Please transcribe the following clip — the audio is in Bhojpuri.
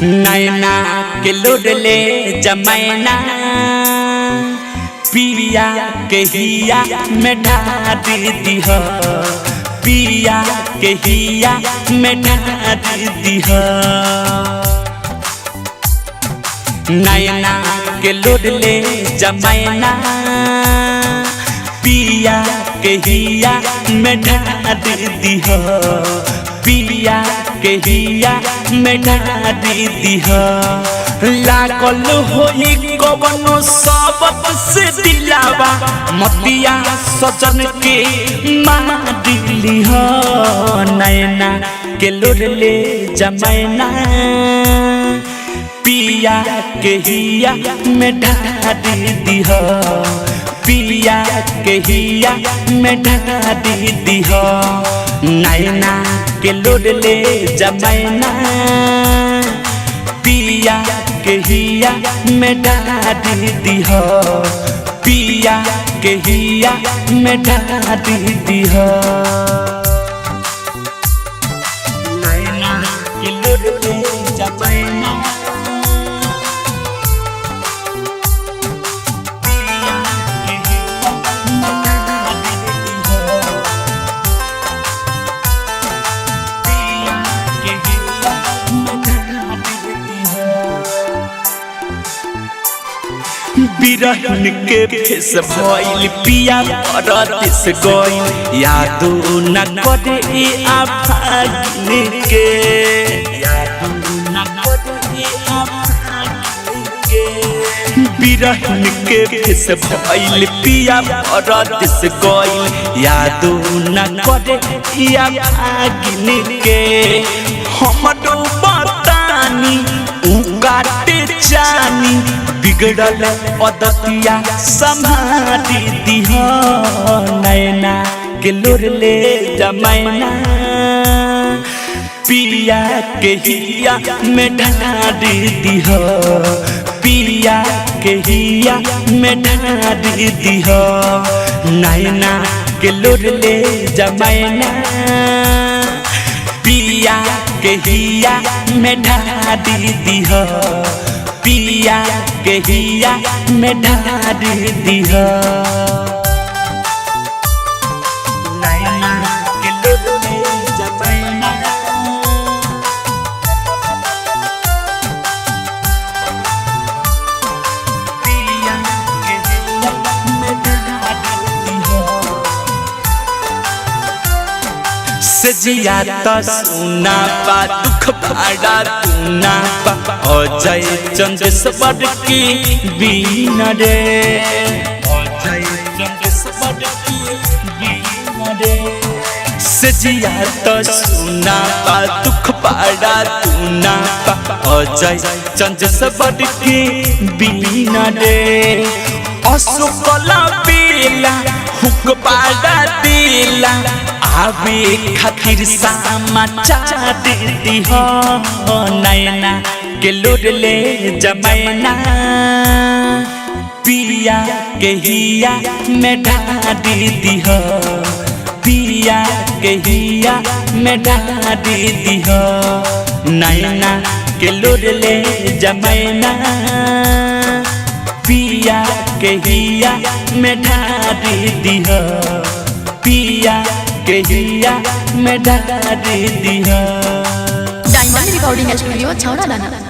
नैना के लोडले जमैना पिया के हिया में ढा दी हो, पिया के हिया में ढा दी हो। नैना के लोडले जमैना पिया के हिया में ढा दी हो, पिया के हिया में ढा दी हो। लागल होई कवनो सबक से दिलावा मतिया सजन के मार दिली हो। नैना के लोडले जमैना पिया के हिया में ढा दी हो, पिया के हिया में ढा दी हो। नैना के लोडले जमैना पिया के हिया में ढा दी हो, पिया के हिया में ढा दी हो। नैना के लोडले जमैना बिरहन के भेस भइल पिया परदेस गइल, यादो न करे आफागिन के, यादो न करे आफागिन के। बिरहन के भेस भइल पिया परदेस गइल, यादो न करे आफागिन के। हमरो बतानी उ काटे जानी बिगड़ल पदतिया संभाली दी हो। नैना के लोडले जमैना पिया के हिया में ढा दी हो, पिया के हिया में ढा दी हो। नैना के लोडले जमैना पिया के हिया में ढा दी हो, पिया के हिया में ढा दी हो। नैना के लोडले जमैना पिया के हिया में ढा दी हो। सजिया तो सुना पा दुख भाड़ा तू ना पा, अजय चंद्रेश्वर की बीना रे, अजय चंद्रेश्वर की बीना रे। सजिया तो सुना पा दुख भाड़ा तू ना पा, अजय चंद्रेश्वर की बीना रे। अशोकला बेला हुक भाड़ा दिला आवे खातिर समाचार देती हो। नैना के लोडले जमैना पिया के हिया में ढा दी हो, पिया के हिया में ढा दी हो। नैना के लोडले जमैना पिया के हिया में ढा दी हो, पिया के हिया में ढा दी हो। डायमंड रिकॉर्डिंग स्टूडियो छौड़ा दाना।